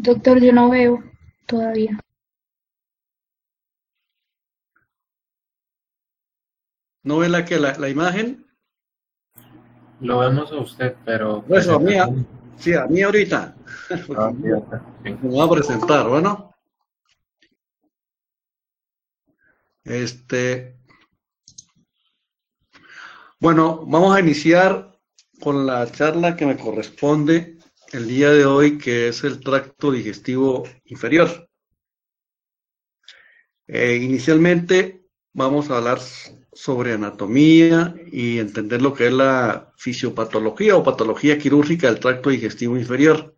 Doctor, yo no veo todavía. ¿No ve la imagen? Lo vemos a usted, pero Eso, a mí, presentación. sí, a mí ahorita. Porque Ah, sí, me acá, sí. voy a presentar, bueno. Este, bueno, vamos a iniciar con la charla que me corresponde el día de hoy, que es el tracto digestivo inferior. Inicialmente vamos a hablar sobre anatomía y entender lo que es la fisiopatología o patología quirúrgica del tracto digestivo inferior.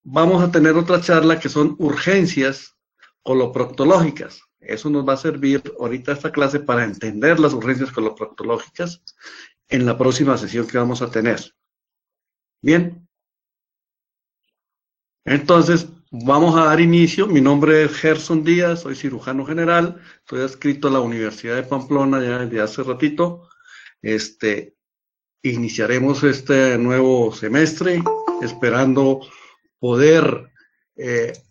Vamos a tener otra charla que son urgencias coloproctológicas. Eso nos va a servir ahorita esta clase para entender las urgencias coloproctológicas en la próxima sesión que vamos a tener. Bien, entonces vamos a dar inicio. Mi nombre es Gerson Díaz, soy cirujano general, estoy adscrito a la Universidad de Pamplona ya desde hace ratito. Iniciaremos este nuevo semestre esperando poder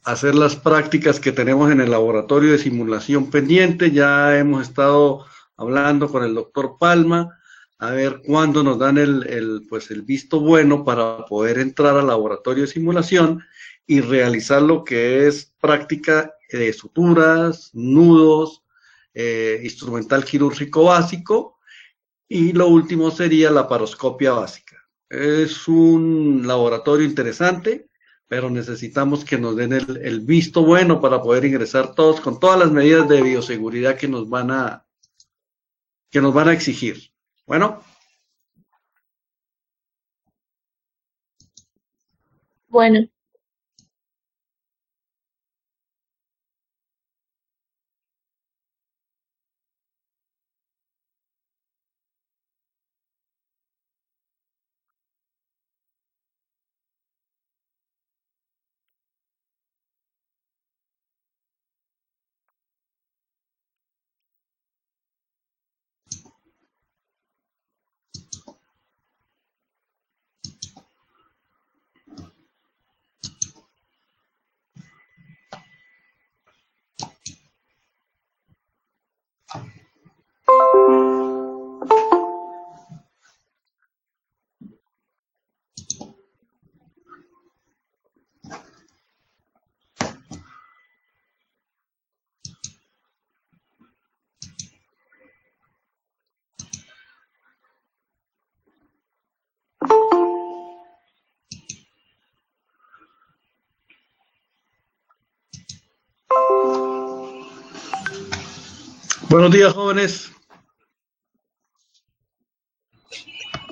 hacer las prácticas que tenemos en el laboratorio de simulación pendiente. Ya hemos estado hablando con el doctor Palma a ver cuándo nos dan pues el visto bueno para poder entrar al laboratorio de simulación y realizar lo que es práctica de suturas, nudos, instrumental quirúrgico básico, y lo último sería la paroscopia básica. Es un laboratorio interesante, pero necesitamos que nos den el visto bueno para poder ingresar todos con todas las medidas de bioseguridad que nos van a exigir. Bueno, Bueno, buenos días, jóvenes.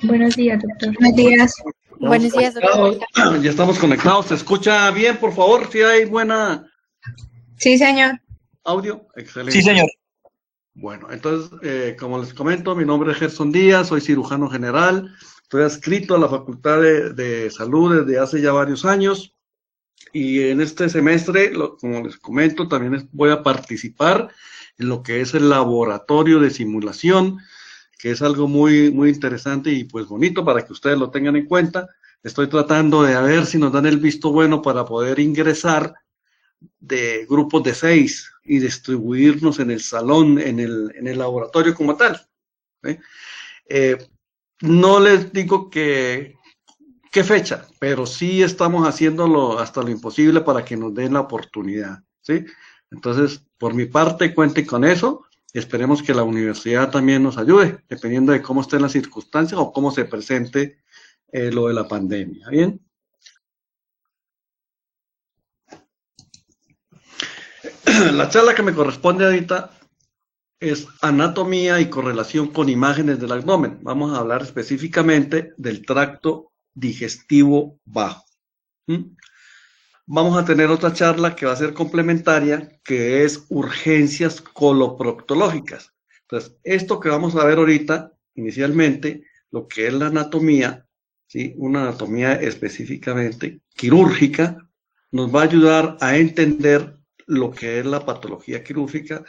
buenos días, doctor. Buenos días. Estamos Buenos días, doctor. conectados. Ya estamos conectados. ¿Se escucha bien, por favor? Si hay buena Sí, señor. audio. Sí, Excelente. señor. Bueno, entonces, como les comento, mi nombre es Gerson Díaz, soy cirujano general, estoy adscrito a la Facultad de Salud desde hace ya varios años, y en este semestre, como les comento, también voy a participar en lo que es el laboratorio de simulación, que es algo muy, muy interesante y pues bonito para que ustedes lo tengan en cuenta. Estoy tratando de ver si nos dan el visto bueno para poder ingresar de grupos de 6 y distribuirnos en el salón, en el laboratorio como tal. ¿Sí? No les digo qué fecha, pero sí estamos haciéndolo hasta lo imposible para que nos den la oportunidad. ¿Sí? Entonces, por mi parte, cuenten con eso. Esperemos que la universidad también nos ayude, dependiendo de cómo estén las circunstancias o cómo se presente lo de la pandemia. ¿Bien? La charla que me corresponde ahorita es anatomía y correlación con imágenes del abdomen. Vamos a hablar específicamente del tracto digestivo bajo. ¿Mm? Vamos a tener otra charla que va a ser complementaria, que es urgencias coloproctológicas. Entonces, esto que vamos a ver ahorita, inicialmente, lo que es la anatomía, ¿sí? Una anatomía específicamente quirúrgica, nos va a ayudar a entender lo que es la patología quirúrgica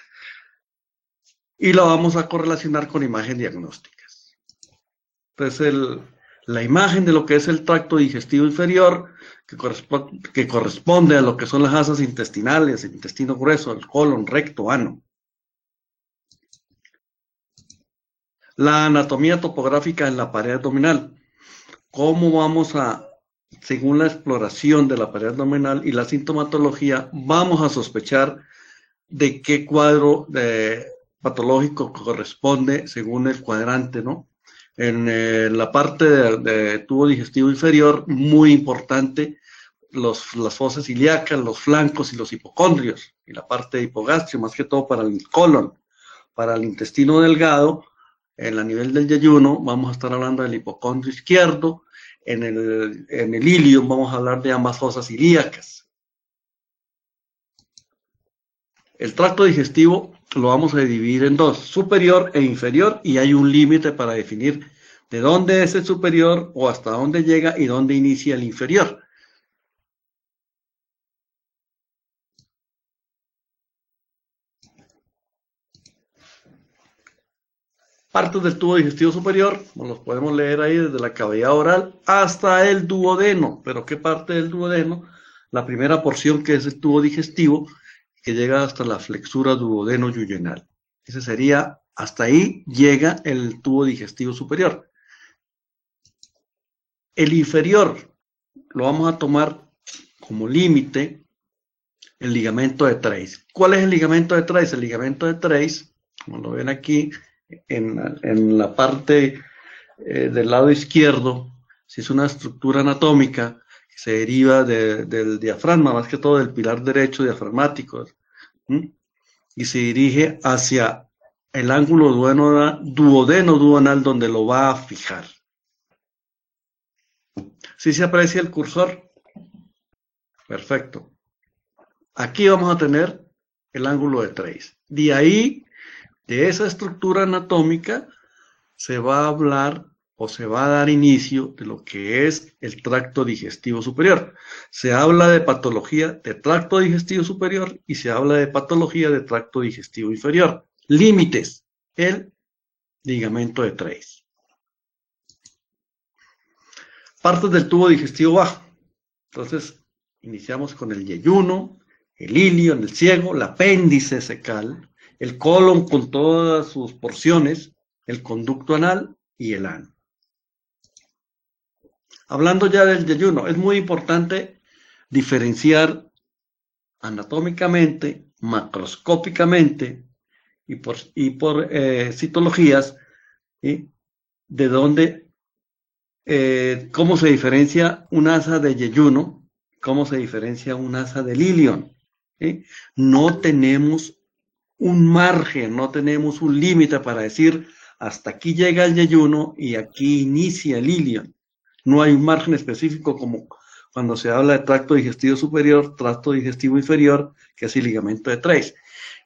y la vamos a correlacionar con imágenes diagnósticas. Entonces, la imagen de lo que es el tracto digestivo inferior, que corresponde a lo que son las asas intestinales, el intestino grueso, el colon, recto, ano. La anatomía topográfica en la pared abdominal. ¿Cómo vamos a, según la exploración de la pared abdominal y la sintomatología, vamos a sospechar de qué cuadro patológico corresponde según el cuadrante, ¿no? En la parte de tubo digestivo inferior, muy importante, las fosas ilíacas, los flancos y los hipocondrios, y la parte hipogastrio, más que todo para el colon. Para el intestino delgado, en la nivel del yeyuno, vamos a estar hablando del hipocondrio izquierdo, en el ilium vamos a hablar de ambas fosas ilíacas. El tracto digestivo lo vamos a dividir en dos, superior e inferior, y hay un límite para definir de dónde es el superior o hasta dónde llega y dónde inicia el inferior. Partes del tubo digestivo superior, los podemos leer ahí desde la cavidad oral hasta el duodeno. ¿Pero qué parte del duodeno? La primera porción, que es el tubo digestivo, que llega hasta la flexura duodeno-yuyunal. Ese sería, hasta ahí llega el tubo digestivo superior. El inferior lo vamos a tomar como límite el ligamento de Treis. ¿Cuál es el ligamento de Treis? El ligamento de Treis, como lo ven aquí, en la parte del lado izquierdo, si es una estructura anatómica que se deriva del diafragma, más que todo del pilar derecho diafragmático, y se dirige hacia el ángulo duodeno-duodenal, donde lo va a fijar. ¿Sí se aprecia el cursor? Perfecto. Aquí vamos a tener el ángulo de Treis. De ahí, de esa estructura anatómica, se va a hablar o se va a dar inicio de lo que es el tracto digestivo superior. Se habla de patología de tracto digestivo superior y se habla de patología de tracto digestivo inferior. Límites: el ligamento de Treis. Partes del tubo digestivo bajo. Entonces, iniciamos con el yeyuno, el ilion, el ciego, el apéndice cecal, el colon con todas sus porciones, el conducto anal y el ano. Hablando ya del yeyuno, es muy importante diferenciar anatómicamente, macroscópicamente y por citologías, ¿sí?, de dónde, cómo se diferencia un asa de yeyuno, cómo se diferencia un asa del ilion, ¿sí? No tenemos un margen, no tenemos un límite para decir hasta aquí llega el yeyuno y aquí inicia el ilion. No hay un margen específico como cuando se habla de tracto digestivo superior, tracto digestivo inferior, que es el ligamento de Treis.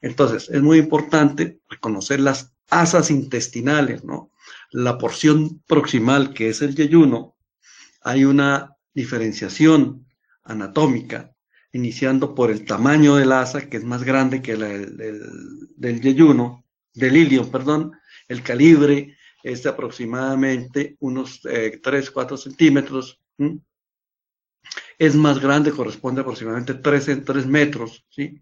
Entonces, es muy importante reconocer las asas intestinales, ¿no? La porción proximal, que es el yeyuno, hay una diferenciación anatómica, iniciando por el tamaño del asa, que es más grande que del yeyuno, del ilion, perdón. El calibre es de aproximadamente unos 3-4 centímetros. Es más grande, corresponde a aproximadamente 3 metros, ¿sí?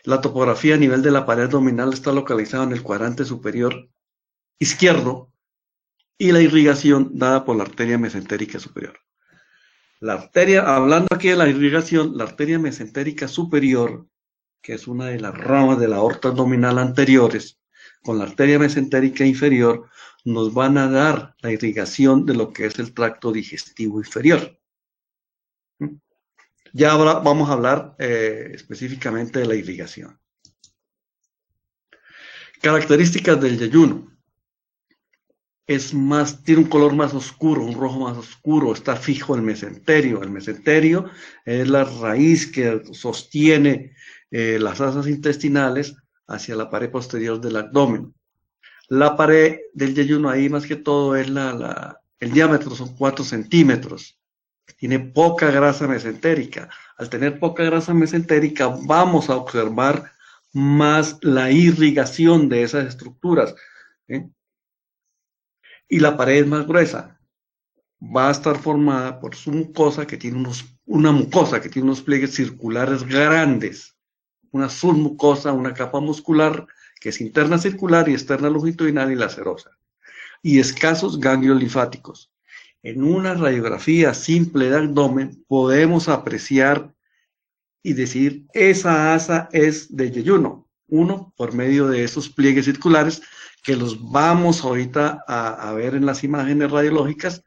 La topografía a nivel de la pared abdominal está localizada en el cuadrante superior izquierdo y la irrigación dada por la arteria mesentérica superior. La arteria, hablando aquí de la irrigación, la arteria mesentérica superior, que es una de las ramas de la aorta abdominal anteriores, con la arteria mesentérica inferior, nos van a dar la irrigación de lo que es el tracto digestivo inferior. Ya ahora vamos a hablar específicamente de la irrigación. Características del yeyuno. Tiene un color más oscuro, un rojo más oscuro, está fijo el mesenterio. El mesenterio es la raíz que sostiene las asas intestinales hacia la pared posterior del abdomen. La pared del yeyuno ahí más que todo es el diámetro, son 4 centímetros. Tiene poca grasa mesentérica. Al tener poca grasa mesentérica vamos a observar más la irrigación de esas estructuras, ¿eh? Y la pared es más gruesa. va a estar formada por su mucosa, que tiene una mucosa que tiene unos pliegues circulares grandes, una submucosa, una capa muscular que es interna circular y externa longitudinal y la serosa, y escasos ganglios linfáticos. En una radiografía simple de abdomen podemos apreciar y decir esa asa es de yeyuno, uno por medio de esos pliegues circulares que los vamos ahorita a ver en las imágenes radiológicas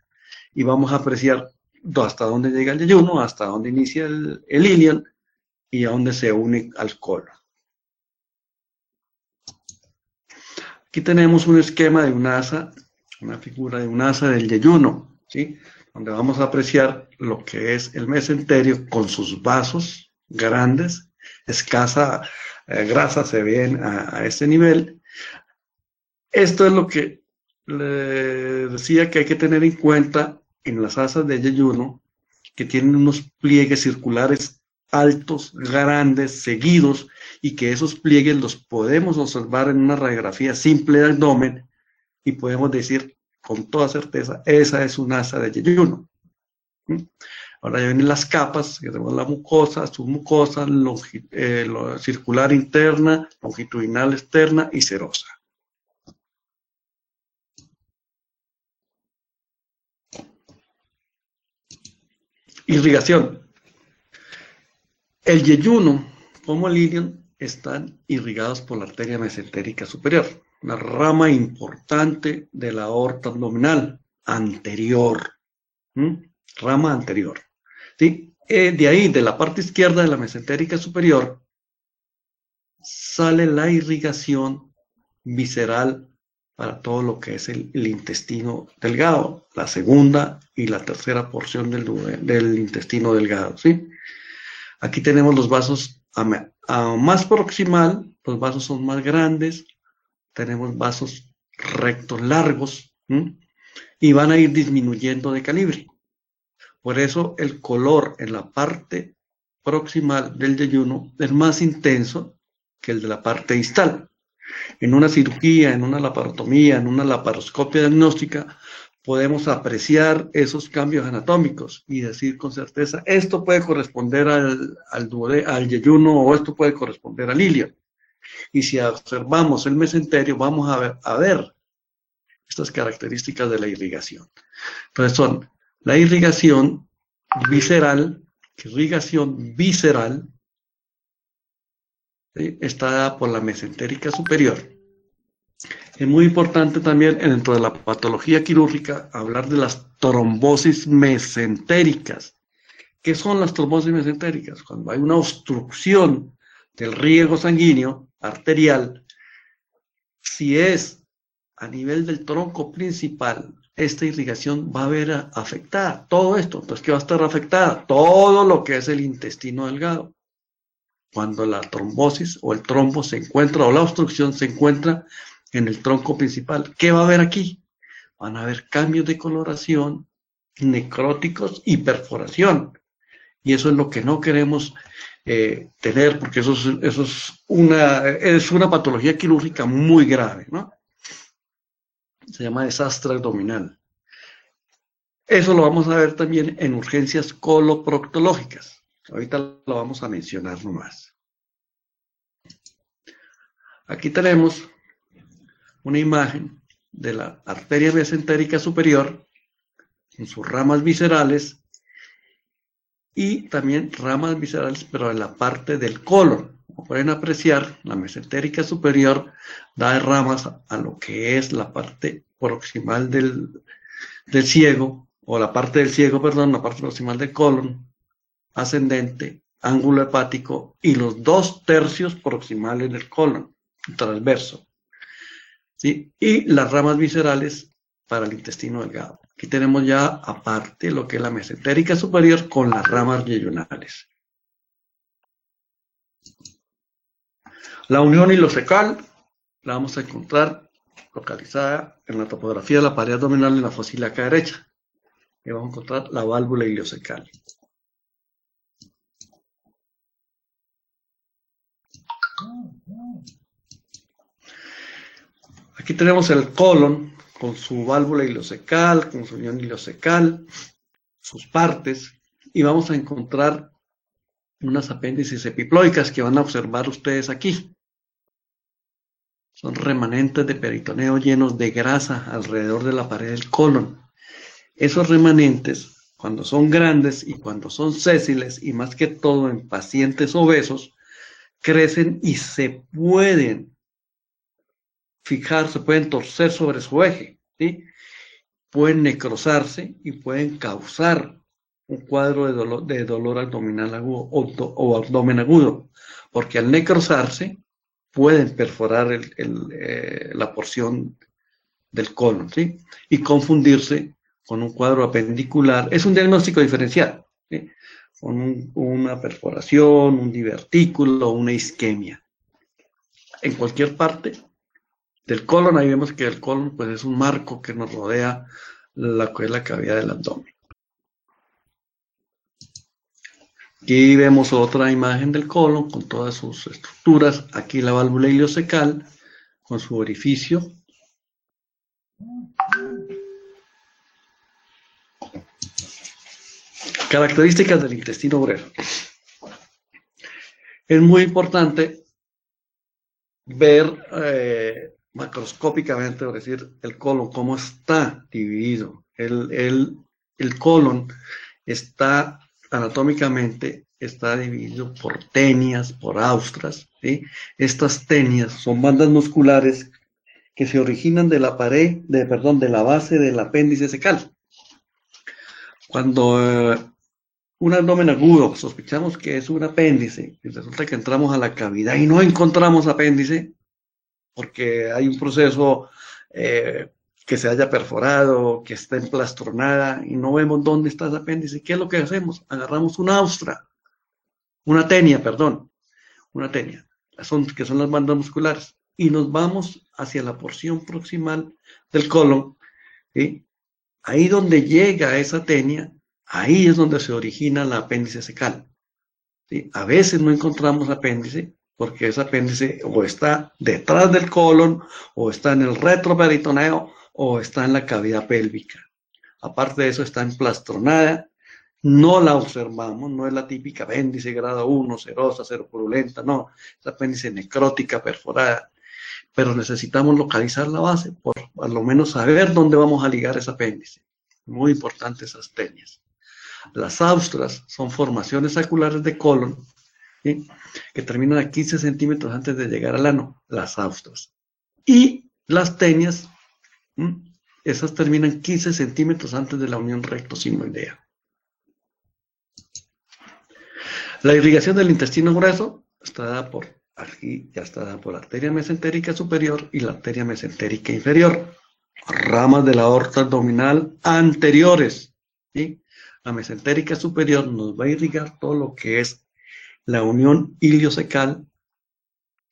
y vamos a apreciar hasta dónde llega el yeyuno, hasta dónde inicia el ilion y a dónde se une al colon. Aquí tenemos un esquema de un asa, una figura de un asa del yeyuno, ¿sí? Donde vamos a apreciar lo que es el mesenterio con sus vasos grandes, escasa grasa se ven a este nivel. Esto es lo que le decía que hay que tener en cuenta en las asas de yeyuno, que tienen unos pliegues circulares altos, grandes, seguidos, y que esos pliegues los podemos observar en una radiografía simple de abdomen y podemos decir con toda certeza, esa es un asa de yeyuno. Ahora ya vienen las capas, que tenemos la mucosa, submucosa, circular interna, longitudinal externa y serosa. Irrigación. El yeyuno como el ilion están irrigados por la arteria mesentérica superior, una rama importante de la aorta abdominal anterior. Rama anterior. ¿Sí? De ahí, de la parte izquierda de la mesentérica superior, sale la irrigación visceral para todo lo que es el intestino delgado, la segunda y la tercera porción del intestino delgado, ¿sí? Aquí tenemos los vasos a más proximal, los vasos son más grandes, tenemos vasos rectos largos, y van a ir disminuyendo de calibre. Por eso el color en la parte proximal del yeyuno es más intenso que el de la parte distal. En una cirugía, en una laparotomía, en una laparoscopia diagnóstica, podemos apreciar esos cambios anatómicos y decir con certeza, esto puede corresponder al yeyuno o esto puede corresponder al ilion. Y si observamos el mesenterio, vamos a ver estas características de la irrigación. Entonces son la irrigación visceral, ¿sí? Está dada por la mesentérica superior. Es muy importante también dentro de la patología quirúrgica hablar de las trombosis mesentéricas. ¿Qué son las trombosis mesentéricas? Cuando hay una obstrucción del riego sanguíneo arterial, si es a nivel del tronco principal, esta irrigación va a ver afectada todo esto. Entonces, ¿qué va a estar afectada? Todo lo que es el intestino delgado. Cuando la trombosis o el trombo se encuentra, o la obstrucción se encuentra en el tronco principal, ¿qué va a haber aquí? Van a haber cambios de coloración, necróticos y perforación. Y eso es lo que no queremos tener, porque eso es una patología quirúrgica muy grave, ¿no? Se llama desastre abdominal. Eso lo vamos a ver también en urgencias coloproctológicas. Ahorita lo vamos a mencionar nomás. Aquí tenemos una imagen de la arteria mesentérica superior con sus ramas viscerales y también ramas viscerales, pero en la parte del colon. Como pueden apreciar, la mesentérica superior da ramas a lo que es la parte proximal del ciego, o la parte del ciego, perdón, la parte proximal del colon, ascendente, ángulo hepático y los 2/3 proximales del colon, transverso. ¿Sí? Y las ramas viscerales para el intestino delgado. Aquí tenemos ya aparte lo que es la mesentérica superior con las ramas yeyunales. La unión ileocecal la vamos a encontrar localizada en la topografía de la pared abdominal en la fosa ilíaca derecha. Y vamos a encontrar la válvula ileocecal. Aquí tenemos el colon con su válvula ileocecal, con su unión ileocecal, sus partes, y vamos a encontrar unas apéndices epiploicas que van a observar ustedes aquí. Son remanentes de peritoneo llenos de grasa alrededor de la pared del colon. Esos remanentes, cuando son grandes y cuando son sésiles, y más que todo en pacientes obesos, crecen y se pueden fijar, se pueden torcer sobre su eje, ¿sí? Pueden necrosarse y pueden causar un cuadro de dolor abdominal agudo o abdomen agudo, porque al necrosarse pueden perforar la porción del colon, ¿sí? Y confundirse con un cuadro apendicular. Es un diagnóstico diferencial, ¿sí? Con una perforación, un divertículo, una isquemia. En cualquier parte del colon, ahí vemos que el colon pues, es un marco que nos rodea la cavidad del abdomen. Aquí vemos otra imagen del colon con todas sus estructuras. Aquí la válvula ileocecal con su orificio. Características del intestino grueso. Es muy importante ver macroscópicamente, es decir, el colon, cómo está dividido. El colon está anatómicamente dividido por tenias, por austras, ¿sí? Estas tenias son bandas musculares que se originan de la pared, de la base del apéndice cecal. Cuando un abdomen agudo, sospechamos que es un apéndice, y resulta que entramos a la cavidad y no encontramos apéndice, porque hay un proceso que se haya perforado, que está emplastronada, y no vemos dónde está ese apéndice. ¿Qué es lo que hacemos? Agarramos una tenia, que son las bandas musculares, y nos vamos hacia la porción proximal del colon, ¿sí? Ahí donde llega esa tenia, ahí es donde se origina la apéndice cecal, ¿sí? A veces no encontramos apéndice, porque ese apéndice o está detrás del colon, o está en el retroperitoneo, o está en la cavidad pélvica. Aparte de eso, está emplastronada, no la observamos, no es la típica apéndice grado 1, serosa, seropurulenta, no, es apéndice necrótica, perforada, pero necesitamos localizar la base, por a lo menos saber dónde vamos a ligar ese apéndice. Muy importante esas tenias. Las austras son formaciones saculares de colon, ¿sí? Que terminan a 15 centímetros antes de llegar al ano, las austras. Y las tenias, esas terminan 15 centímetros antes de la unión recto-sigmoidea. La irrigación del intestino grueso está dada por, aquí ya está dada por la arteria mesentérica superior y la arteria mesentérica inferior. Ramas de la aorta abdominal anteriores, ¿sí? La mesentérica superior nos va a irrigar todo lo que es la unión iliocecal,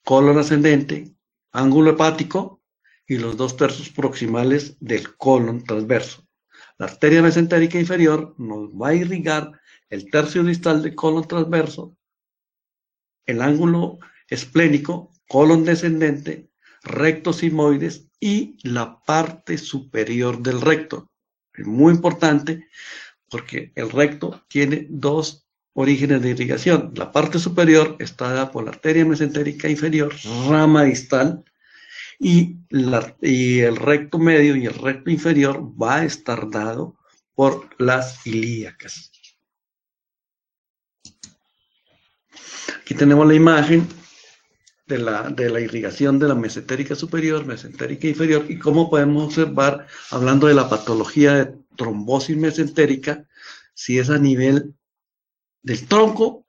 colon ascendente, ángulo hepático y los 2/3 proximales del colon transverso. La arteria mesentérica inferior nos va a irrigar el tercio distal del colon transverso, el ángulo esplénico, colon descendente, recto sigmoides y la parte superior del recto. Es muy importante porque el recto tiene dos orígenes de irrigación. La parte superior está dada por la arteria mesentérica inferior, rama distal, y el recto medio y el recto inferior va a estar dado por las ilíacas. Aquí tenemos la imagen de la irrigación de la mesentérica superior, mesentérica inferior, y cómo podemos observar, hablando de la patología de trombosis mesentérica, si es a nivel del tronco,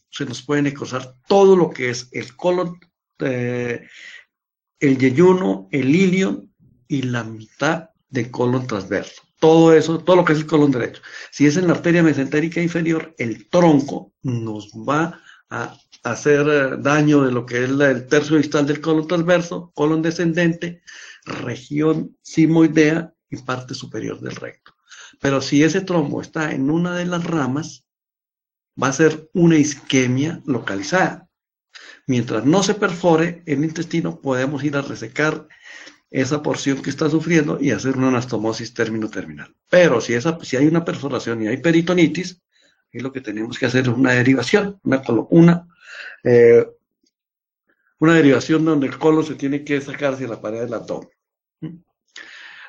se nos puede necrosar todo lo que es el colon, el yeyuno, el ilion y la mitad del colon transverso. Todo eso, todo lo que es el colon derecho. Si es en la arteria mesentérica inferior, el tronco nos va a hacer daño de lo que es el tercio distal del colon transverso, colon descendente, región sigmoidea y parte superior del recto. Pero si ese trombo está en una de las ramas, va a ser una isquemia localizada. Mientras no se perfore el intestino, podemos ir a resecar esa porción que está sufriendo y hacer una anastomosis término-terminal. Pero si hay una perforación y hay peritonitis, es lo que tenemos que hacer es una derivación, una derivación donde el colon se tiene que sacar hacia la pared del abdomen.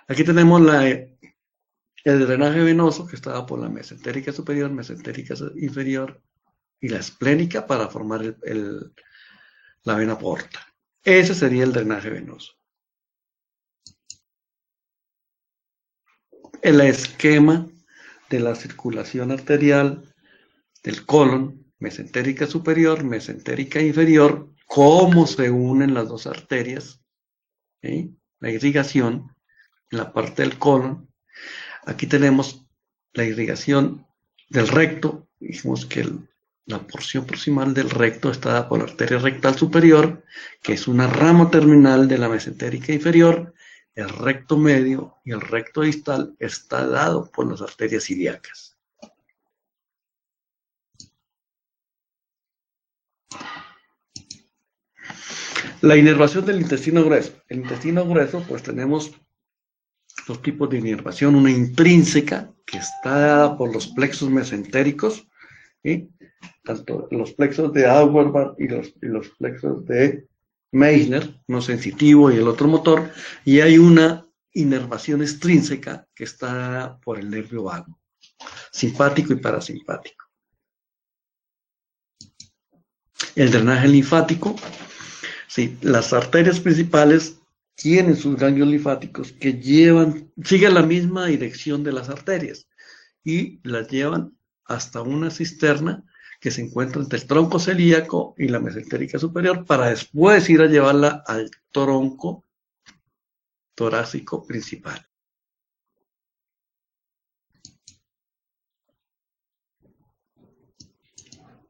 Aquí tenemos el drenaje venoso que está por la mesentérica superior, mesentérica inferior y la esplénica para formar la vena porta. Ese sería el drenaje venoso. El esquema de la circulación arterial del colon, mesentérica superior, mesentérica inferior, cómo se unen las dos arterias, ¿sí? La irrigación en la parte del colon. Aquí tenemos la irrigación del recto. Dijimos que la porción proximal del recto está dada por la arteria rectal superior, que es una rama terminal de la mesentérica inferior. El recto medio y el recto distal está dado por las arterias ilíacas. La inervación del intestino grueso. El intestino grueso, pues tenemos dos tipos de inervación. Una intrínseca, que está dada por los plexos mesentéricos, ¿sí? Tanto los plexos de Auerbach y los plexos de Meissner, uno sensitivo y el otro motor, y hay una inervación extrínseca que está dada por el nervio vago, simpático y parasimpático. El drenaje linfático, sí, las arterias principales tienen sus ganglios linfáticos que siguen la misma dirección de las arterias y las llevan hasta una cisterna que se encuentra entre el tronco celíaco y la mesentérica superior para después ir a llevarla al tronco torácico principal.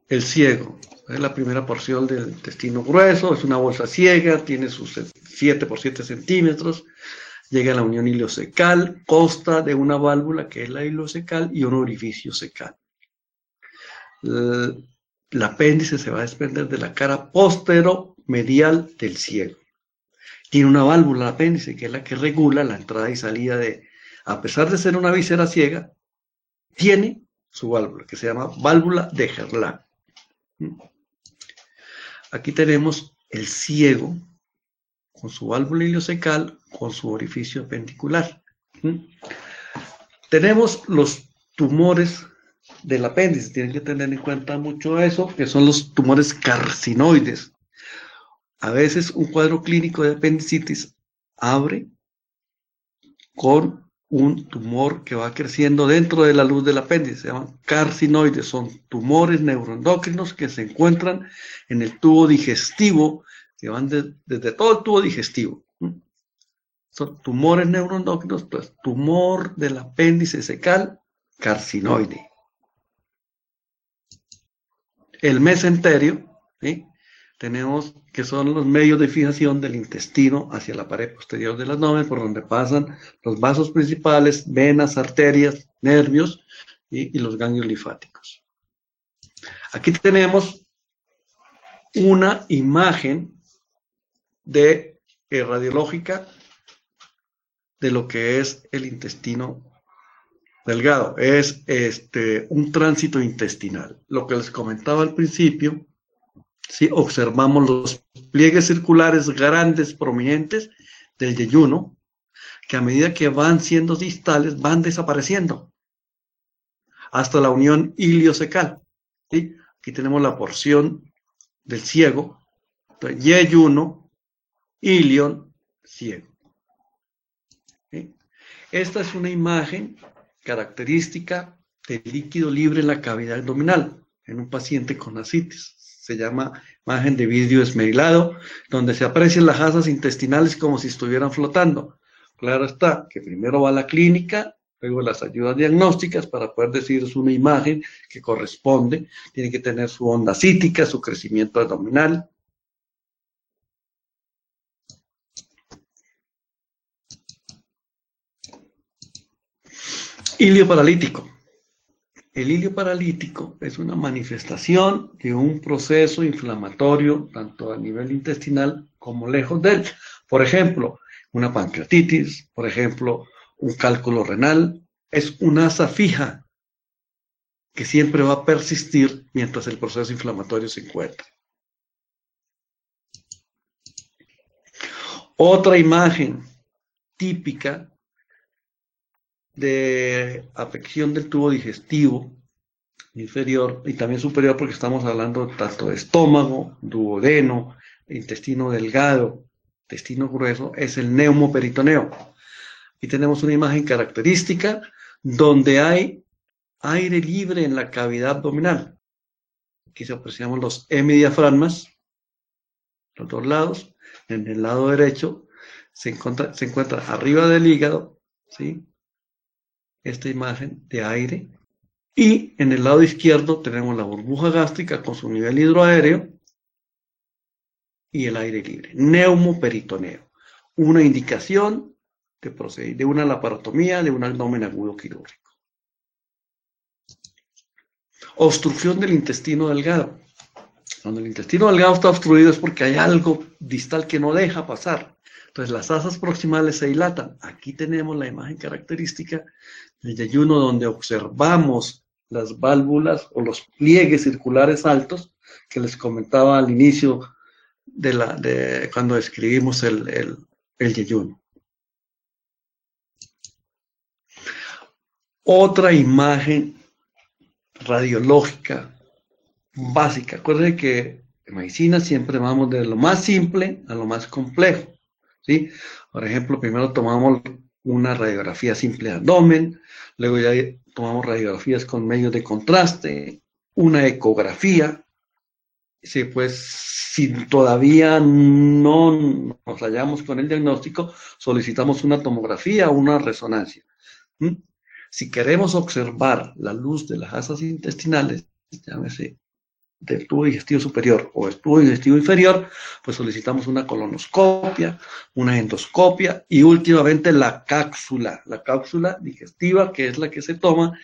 El ciego es la primera porción del intestino grueso, es una bolsa ciega, tiene sus 7 por 7 centímetros, llega a la unión iliocecal, consta de una válvula que es la iliocecal y un orificio cecal. El apéndice se va a desprender de la cara postero-medial del ciego. Tiene una válvula el apéndice que es la que regula la entrada y salida a pesar de ser una víscera ciega, tiene su válvula que se llama válvula de Gerlach. Aquí tenemos el ciego con su válvula iliocecal, con su orificio apendicular. Tenemos los tumores del apéndice, tienen que tener en cuenta mucho eso, que son los tumores carcinoides. A veces un cuadro clínico de apendicitis abre con un tumor que va creciendo dentro de la luz del apéndice, se llaman carcinoides, son tumores neuroendocrinos que se encuentran en el tubo digestivo, que van desde todo el tubo digestivo. Son tumores neuroendocrinos, pues tumor del apéndice cecal, carcinoide. El mesenterio, ¿sí? Tenemos que son los medios de fijación del intestino hacia la pared posterior del abdomen, por donde pasan los vasos principales, venas, arterias, nervios y los ganglios linfáticos. Aquí tenemos una imagen radiológica de lo que es el intestino delgado. Es un tránsito intestinal. Lo que les comentaba al principio, si observamos los pliegues circulares grandes, prominentes del yeyuno, que a medida que van siendo distales, van desapareciendo hasta la unión iliocecal. ¿Sí? Aquí tenemos la porción del ciego, entonces, yeyuno, ilion, ciego. ¿Sí? Esta es una imagen característica del líquido libre en la cavidad abdominal en un paciente con ascitis. Se llama imagen de vidrio esmerilado, donde se aprecian las asas intestinales como si estuvieran flotando. Claro está que primero va la clínica, luego las ayudas diagnósticas para poder decir es una imagen que corresponde, tiene que tener su onda cítica, su crecimiento abdominal. Ilio paralítico. El ilio paralítico es una manifestación de un proceso inflamatorio, tanto a nivel intestinal como lejos de él. Por ejemplo, una pancreatitis, por ejemplo, un cálculo renal. Es una asa fija que siempre va a persistir mientras el proceso inflamatorio se encuentra. Otra imagen típica de afección del tubo digestivo inferior y también superior, porque estamos hablando tanto de estómago, duodeno, intestino delgado, intestino grueso, es el neumoperitoneo. Aquí tenemos una imagen característica donde hay aire libre en la cavidad abdominal. Aquí se apreciamos los hemidiafragmas, los dos lados. En el lado derecho se encuentra arriba del hígado, ¿sí? Esta imagen de aire. Y en el lado izquierdo tenemos la burbuja gástrica con su nivel hidroaéreo y el aire libre. Neumoperitoneo. Una indicación de una laparotomía de un abdomen agudo quirúrgico. Obstrucción del intestino delgado. Cuando el intestino delgado está obstruido es porque hay algo distal que no deja pasar. Entonces las asas proximales se dilatan. Aquí tenemos la imagen característica del yeyuno donde observamos las válvulas o los pliegues circulares altos que les comentaba al inicio de cuando describimos el yeyuno. Otra imagen radiológica básica. Acuérdense que en medicina siempre vamos de lo más simple a lo más complejo, ¿sí? Por ejemplo, primero tomamos una radiografía simple de abdomen, luego ya tomamos radiografías con medios de contraste, una ecografía. Sí, pues si todavía no nos hallamos con el diagnóstico, solicitamos una tomografía o una resonancia. Si queremos observar la luz de las asas intestinales, llámese del tubo digestivo superior o del tubo digestivo inferior, pues solicitamos una colonoscopia, una endoscopia y últimamente la cápsula digestiva, que es la que se toma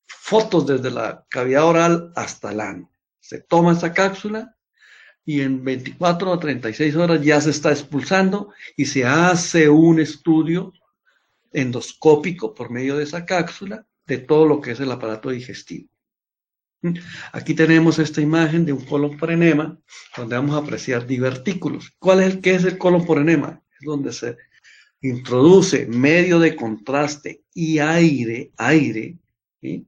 fotos desde la cavidad oral hasta el ano. Se toma esa cápsula y en 24 a 36 horas ya se está expulsando y se hace un estudio endoscópico por medio de esa cápsula de todo lo que es el aparato digestivo. Aquí tenemos esta imagen de un colon por enema donde vamos a apreciar divertículos. ¿Qué es el colon por enema? Es donde se introduce medio de contraste y aire, ¿sí?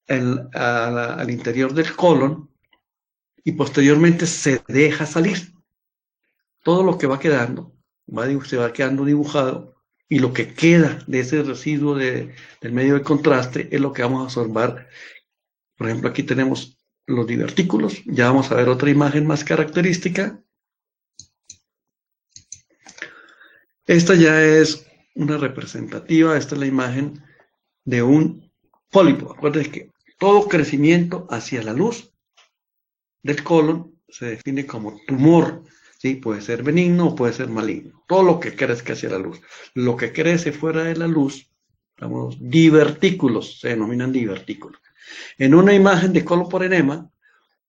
al interior del colon y posteriormente se deja salir. Todo lo que va quedando, se va quedando dibujado y lo que queda de ese residuo del medio de contraste es lo que vamos a observar. Por ejemplo, aquí tenemos los divertículos. Ya vamos a ver otra imagen más característica. Esta ya es una representativa. Esta es la imagen de un pólipo. Acuérdense que todo crecimiento hacia la luz del colon se define como tumor. ¿Sí? Puede ser benigno o puede ser maligno. Todo lo que crezca hacia la luz. Lo que crece fuera de la luz, llamamos divertículos, se denominan divertículos. En una imagen de colon por enema,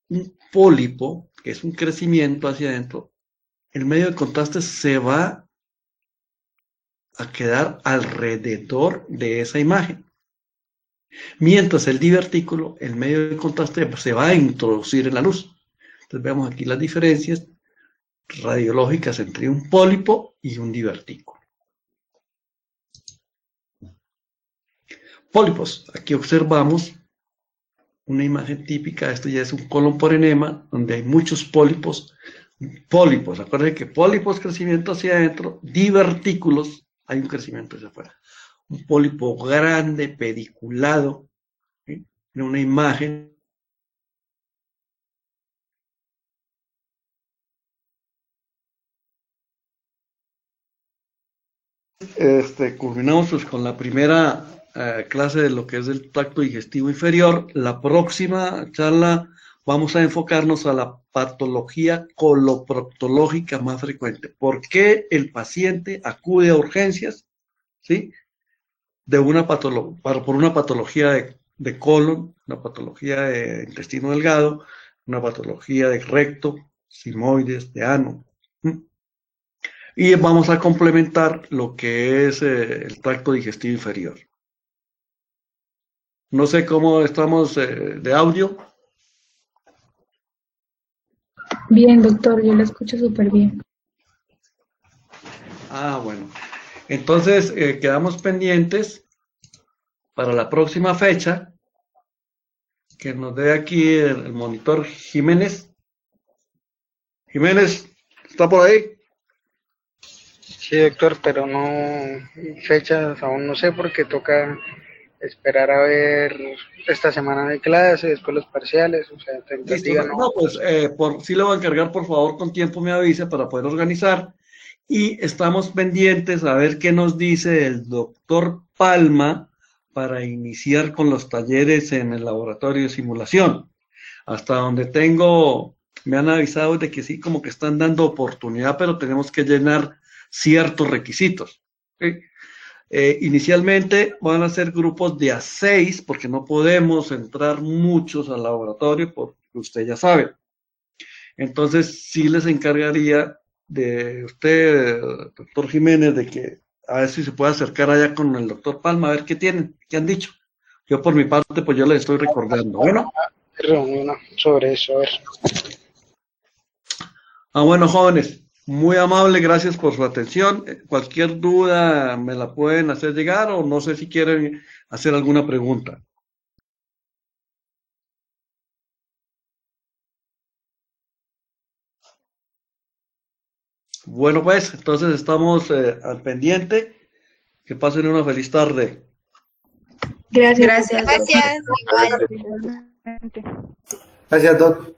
un pólipo, que es un crecimiento hacia adentro, el medio de contraste se va a quedar alrededor de esa imagen. Mientras el divertículo, el medio de contraste se va a introducir en la luz. Entonces vemos aquí las diferencias radiológicas entre un pólipo y un divertículo. Pólipos, aquí observamos una imagen típica. Esto ya es un colon por enema, donde hay muchos pólipos. Acuérdense que pólipos, crecimiento hacia adentro, divertículos, hay un crecimiento hacia afuera. Un pólipo grande, pediculado, ¿sí? En una imagen. Culminamos pues con la primera clase de lo que es el tracto digestivo inferior. La próxima charla vamos a enfocarnos a la patología coloproctológica más frecuente. ¿Por qué el paciente acude a urgencias? ¿Sí? Por una patología de colon, una patología de intestino delgado, una patología de recto, sigmoides, de ano. y vamos a complementar lo que es el tracto digestivo inferior. No sé cómo estamos de audio. Bien, doctor, yo la escucho súper bien. Ah, bueno. Entonces, quedamos pendientes para la próxima fecha, que nos dé aquí el monitor Jiménez. Jiménez, ¿está por ahí? Sí, doctor, pero no fechas aún no sé porque toca esperar a ver esta semana de clase, después los parciales, o sea, Listo. tentativa no. No, pues sí le voy a encargar, por favor, con tiempo me avise para poder organizar. Y estamos pendientes a ver qué nos dice el doctor Palma para iniciar con los talleres en el laboratorio de simulación. Hasta donde tengo, me han avisado de que sí, como que están dando oportunidad, pero tenemos que llenar ciertos requisitos. ¿Sí? Inicialmente van a ser grupos de a 6, porque no podemos entrar muchos al laboratorio, porque usted ya sabe. Entonces, sí les encargaría de usted, doctor Jiménez, de que a ver si se puede acercar allá con el doctor Palma, a ver qué tienen, qué han dicho. Yo por mi parte, pues yo les estoy recordando. Bueno. Reunión sobre eso, a ver. Bueno, jóvenes, muy amable, gracias por su atención. Cualquier duda me la pueden hacer llegar o no sé si quieren hacer alguna pregunta. Bueno, pues, entonces estamos al pendiente. Que pasen una feliz tarde. Gracias. Gracias. doctor. Gracias. Igual. Gracias, Doc.